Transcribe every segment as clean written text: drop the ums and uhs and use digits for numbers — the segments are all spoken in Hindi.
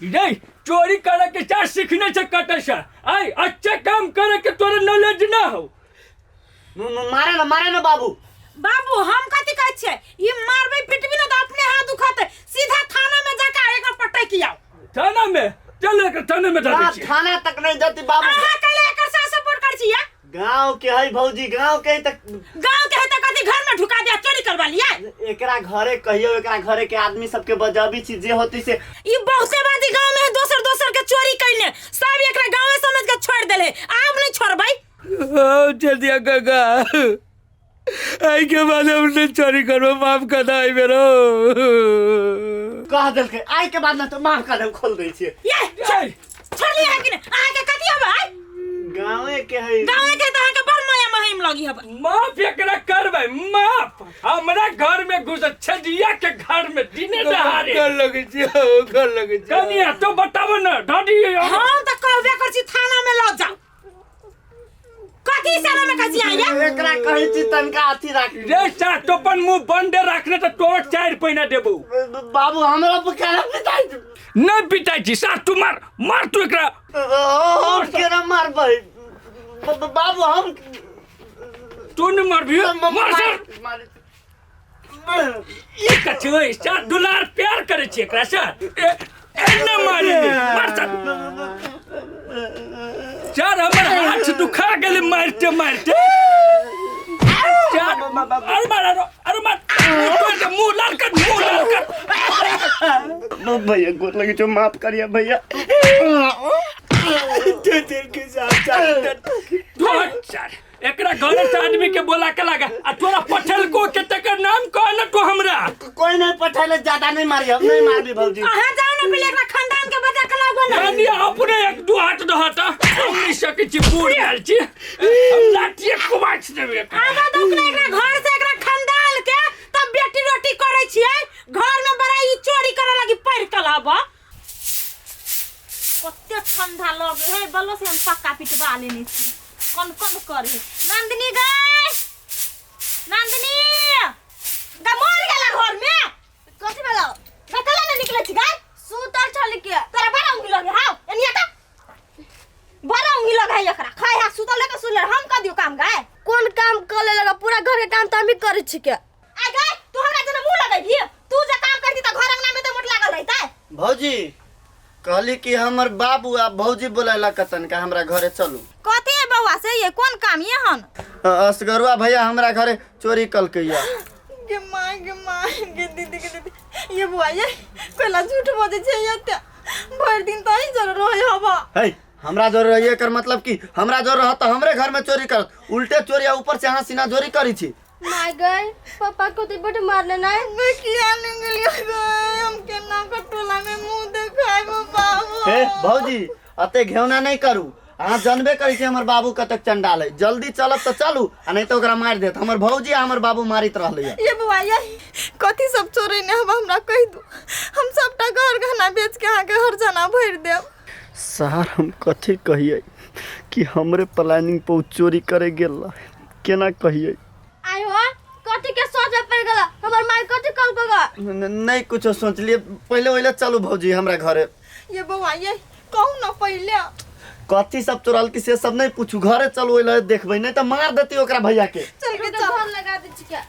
नहीं चोरी करे के चार सीखने से कटे से आई अच्छा काम करे के तोरे नॉलेज ना हो। मारे ना बाबू। बाबू हम कथी कहै छै ई मारबे पिटबी ना तो अपने हाथ दुखाते सीधा थाना में जाके एकर पटाई किया। थाना में चल के थाने में जा दे। थाना तक नहीं जाती बाबू। हां कहले एकर से सपोर्ट कर छिया। गांव के है भौजी गांव के तक कथी घर में ढुका दिया चोरी करवा लिया। एकरा घरे कहियो एकरा घरे के आदमी सबके बजाबी चीज जे होती से ई बहुते बादी गांव में दोसर के चोरी कइने सब एकरा गांव समझ के छोड़ देले आप नहीं छोड़बै। ओ चल दिया काका आई के बाद हमने चोरी करो माफ कर दे मेरो कह देल के आई के बाद ना तो माफ कर दे खोल दै छियै। ये छोड़ लिया कि आ के कथी होबै गांवे के है के बड़ माया महिम लगी हब माफ एकरा करबै माफ हमरा घर में घुस छजिया के घर में दिने दहाड़े कर लगे छी कनिया तो बताबो ना ढाडी हम त कहबे कर छी थाना में ल जाओ कथी सारा में कजी आया एकरा कहै छी तनका अथी राख रे सा तो अपन मुंह बंद रखने तो तोर चार पैना देबो। बाबू हमरा पकाला पिटाई नहीं पिटाई छी सा तू मार तू एकरा ओ केरा मारबै बाबू हम तू न मारबी मार सर ये कछो सा दुलार प्यार करे छी एकरा से एना मारे मार सर चार हमर हाथ दुखा गेले मारते चार अरे मार तो मुंह लाल कर भैया गोर लगे जो माफ करिए भैया तेरे के साथ चार एकरा घर से आदमी के बोला के लगा आ तोरा पठल को के तकर नाम कह न तो हमरा कोई नहीं पठले ज्यादा नहीं मारियो नहीं मारबी भौजी अहा जाओ ना पहले एकरा खानदान के बचा के लागो ना यानी अपने एक दो हाथ दहता हमनी सके छी पूरी हाल छी हम लाठी को बाच देबे आधा दुख नहीं एकरा घर से एकरा खानदान के तब बेटी रोटी करे छियै घर में बड़ा ई चोरी करे लगी पैर कलाबा कते ठंडा लगे हे बल्लो से हम पक्का पिटवा लेने छी कौन करी नंदिनी गई नंदिनी गा मर गेला घर में कथि भेलो कतला ने निकले छी गाय सुतर चल के तोरा बड़ा उंगी लगे हां एनिया त बड़ा उंगी लगे एकरा खाय हा सुतल लेके सुन ले हम क दियो काम गाय कौन काम करे लगा पूरा घर के काम त हम ही करे छी के आ गाय तू हमरा जने मुंह लगाई तू जे काम करती त घर अंगना में तो मोट लागल रहता भौजी कहली कि हमर बाबू आ भौजी बोलेला कतन का हमरा घरे चलू कथि है बउआ से ये कौन काम ये हन असगरुआ भैया हमरा घरे चोरी कल के या के माय के दीदी ये बुआ ये कोला झूठ बोले छै ये त भर दिन त ही जर रहे हबा हे हमरा जोर रहिए कर मतलब कि हमरा जोर रह त हमरे घर में चोरी कर उल्टे चोरी आ ऊपर से हां सीना चोरी करी छी माय गई पापा को तो बट मारले ना मैं किया नहीं गेलियो गए हम केना कटोला में मुंह देखाय बाबू हे भौजी अते घेवना नहीं करू अहाँ जानबे करी छी हमर बाबू कतक चंडाल है जल्दी चलब त चलू आ नहीं तो ओकरा मार देत हमर भौजी हमर बाबू मारित रहले ये बुआ ये कथि सब चोरे ने हमरा कह दू हम सबटा घर गहना बेच के आके हर जना भर देब सर हम कथि कहिए कि हमरे प्लानिंग पे चोरी करे गेल केना कहिए आयो कथि के सोच पड़ गेला हमर माय कथि कल कोगा नहीं कुछ सोच लिए पहले ओइले चलू भौजी हमरा घरे ये बुआ ये कहू ना पहले कथि सब चोरल की से सब नहीं पूछू घरे चलू ओइले देखबै नहीं त मार देती ओकरा भैया के चल के घर लगा दे छी के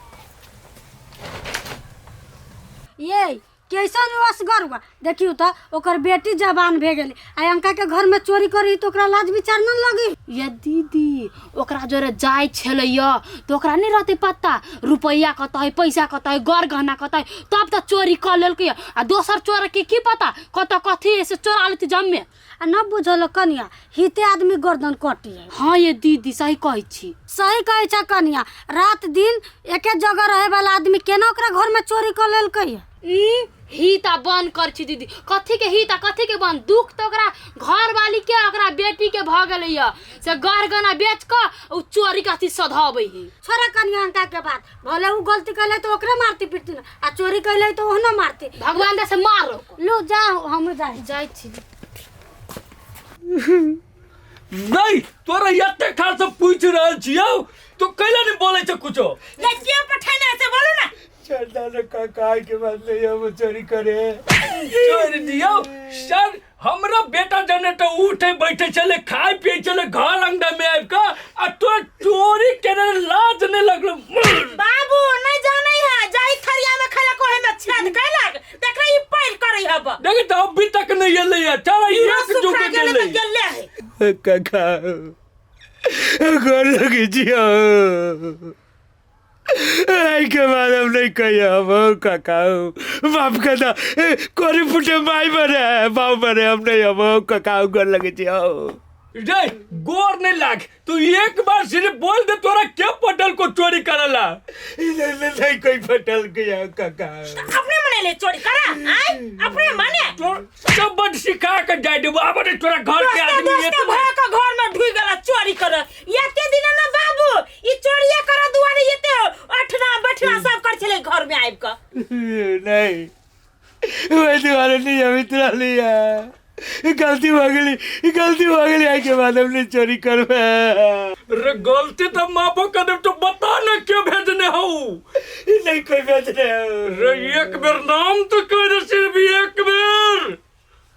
ये कैसन असगर हुआ देखियो त ओकर बेटी जवान भे गेली आ अंका के घर में चोरी करी तो ओकरा लाज विचार न लगी ये दीदी ओकरा जोरे जाय छलैया तो ओकरा नहीं रहते पता रुपया कतै पैसा कतै गर गहना कतै तब त चोरी कर लेलकै आ दोसर चोर के की पता कत कथि से चोरा लेती जम्मे आ न बुझल कनिया हिते आदमी गर्दन कटी है। हाँ ये दीदी सही कहै छी सही कहै छ कनिया रात दिन एके जगह रहे वाला आदमी केना ओकरा घर में चोरी कर लेलकै हिता बंद कर छी दीदी कथी के हिता कथी के बंद दुख तो ओकरा घर वाली के ओकरा बेटी के भ गेलैया से गरगना बेच के उ चोरी कथी सधाबै ही छोरा कनिया अंका के बात भले उ गलती कैले तो ओकरे मारती पिटती आ चोरी कैले तो ओहनो मारती भगवान दे से मारो लो जाओ हम जाई छी नहीं तोरा यते खाल से पूछ रहल छियौ तो कैला नहीं बोले छ कुछो लड़कियों पठाना से बोलो ना चंदा का के बाद ले हम चोरी करे चोरी दियो सर हमरा बेटा जने तो उठे बैठे चले खाए पिए चले घर अंगना में आब का आ तो चोरी करे लाज नहीं लगलो बाबू नहीं जाने है जाई थरिया में खला कोहे में छेद कैलक देख ई पैर करई हब देख तो अभी तक नहीं एले है चल एक जुके गेले गेले है काका घर लगी जियो आई के बाद हम नहीं कहिए हम काका बाप का था कोरी फुटे माई बने बाप बने हम नहीं हम काका घर लगे जियो रे गोर नहीं लाग तू एक बार सिर्फ बोल दे तोरा क्या पटल को चोरी करला नहीं कोई पटल गया काका अपने मने ले चोरी करा आई अपने मने तो सब बड़ सिखा के जाय दे बाबा रे तोरा घर के आदमी ये तो भय का घर में ढुई गेला चोरी कर एते दिन ना बाबू ई चोरिया कर दुआरे एते अठना बैठना सब कर छले घर में आइब का नहीं वो तुम्हारे नहीं हम इतना लिया गलती हो गई आई के बाद हमने चोरी कर रे गलती तो माफो कर दे तो बता ना क्यों भेजने हो नहीं कोई भेजने रे एक बेर नाम तो कह दे सिर्फ एक बेर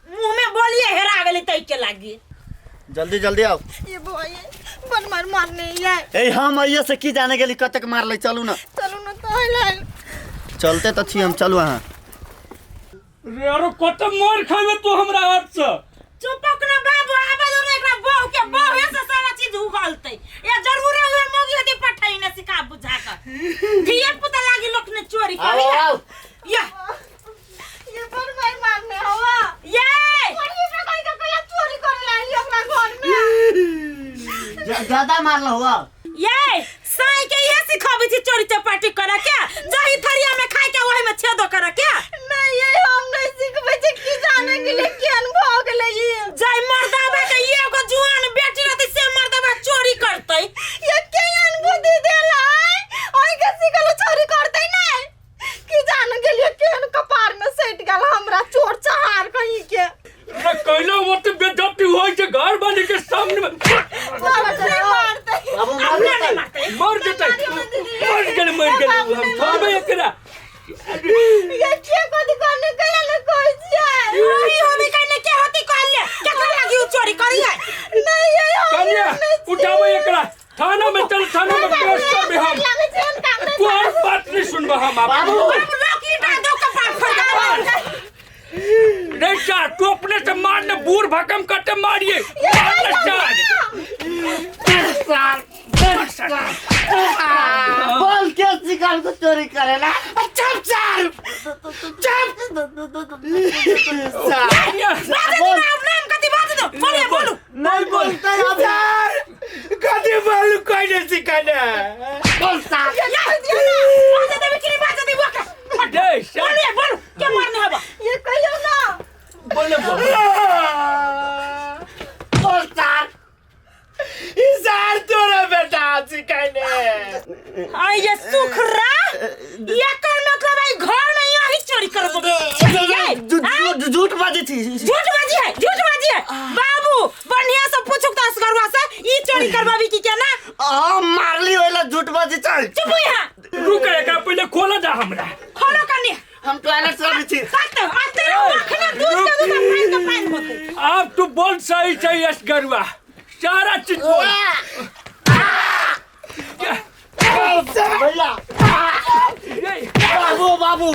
मुंह में बोलिए हेरा गेली तई के लागी जल्दी जल्दी आओ ये भाई बन मार मारने ये ए हम आइए से की जाने गेली कतक मार ले चलू ना तो लाइन चलते तो छी हम चलू हां रे अरे कत मार खावे तू हमरा हाथ से चुपक ना बाबू आबे दो एकरा बहु के बहु से सारा चीज उगलते ये जरूर है मोगी हती पठाई ने सिखा बुझा कर धिया पुता लागी लोग ने चोरी करी आओ ये बन मार मारने हवा ये कोई का कला चोरी कर लाई अपना घर में ज्यादा मार लो हुआ ये साई के ये सिखाबी थी चोरी चपाटी करा क्या जाही थरिया में खाए के वही में छेदो करा क्या नहीं ये हम नहीं सिखबै छै की जाने के लिए केन भ गेलै ये जाय मर्दाबा के ये एगो जुआन बेटी रहती से मर्दाबा चोरी करतै ये केन बुद्धि देलाई ओइ के सिखल चोरी करतै नहीं की जाने के लिए केन कपार में सेट गेल हमरा चोर चहार कहीं के रे कहलो मत बेदती होय के घर वाले के सामने में मारते बाबू मार देते मर गेले हम छोड़बे एकरा ये के कथि करने गया न कोई छै ओही होबे कहने के होती कहले केकरा लागी उ चोरी करी है नहीं ये कन्या उठावे एकरा थाना में चल थाना में केस करबे हम कोई बात नहीं सुनबा हम बाबू बाबू लॉकी डाल दो कपार फटा रे चार तू अपने से मारने बूढ़ भकम करते मारिए बोल के शिकार को चोरी करेला चुप चार नाम कति बात दो बोलिए बोलू नहीं बोलते अब कभी बोलू कोई नहीं सिखाना बोलता बात दे बिकनी बात दे वका दे बोलिए बोलू क्या मारने हबा ये कहियो ना बोले बोलता इसार तोरा बेटा सिखाने आ ये सुखरा ये कर मतलब आई घर में यही चोरी कर झूठ बाजी थी झूठ बाजी है बाबू बढ़िया से पूछो तो असगरवा से ई चोरी करवाबी की क्या ना मारली होइला झूठ बाजी चल चुप यहाँ रुक एकरा पहले खोला जा हमरा खोलो कनी हम टॉयलेट से भी थी आते रखना दूध का पानी मत अब तू बोल सही सही असगरवा सारा चीज बोल भैया बाबू बाबू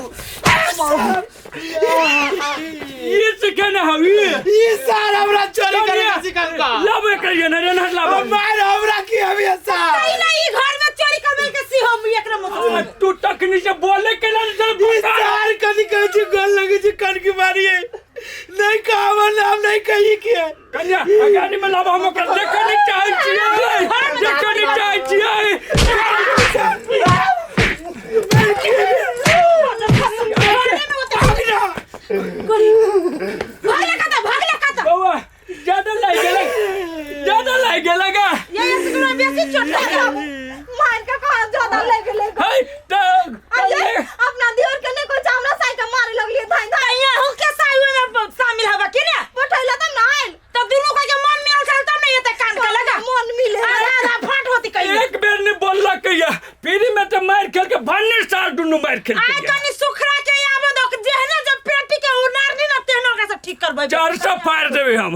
ये सिखाना हवी इसार हमरा चोरी करना सिखाऊंगा लब करिए ना रे ना लब मार हमरा की हमेशा नहीं घर में चोरी करबे के सी हम एकरा मत तू तकनी से बोले के ना इसार कदी कहै छी गल लगे छी कन की मारिए नहीं कहा नाम नहीं कही के कन्या गाड़ी में लब हम कर देखनी चाहे छिए देखनी चाहे छिए भागले का बाबा ज्यादा लाग गेलगा ये सुनो बेसी चोट लगा मार का कहां ज्यादा ले गेले है तो अपना दियोर के ने कोई हमरा साइड मारे लगली धाई धाई ये हो के साइड में शामिल हवा कि ने पठैला त नाइल तो दोनों का के मन मिल चलता नहीं ये कान का लगा मन मिले आधा फट होती कहीं एक बेर ने बोलला कहिया फिर में तो मार खेल के भन्ने साल दुनु मार खेल बरसा फाड़ देवे हम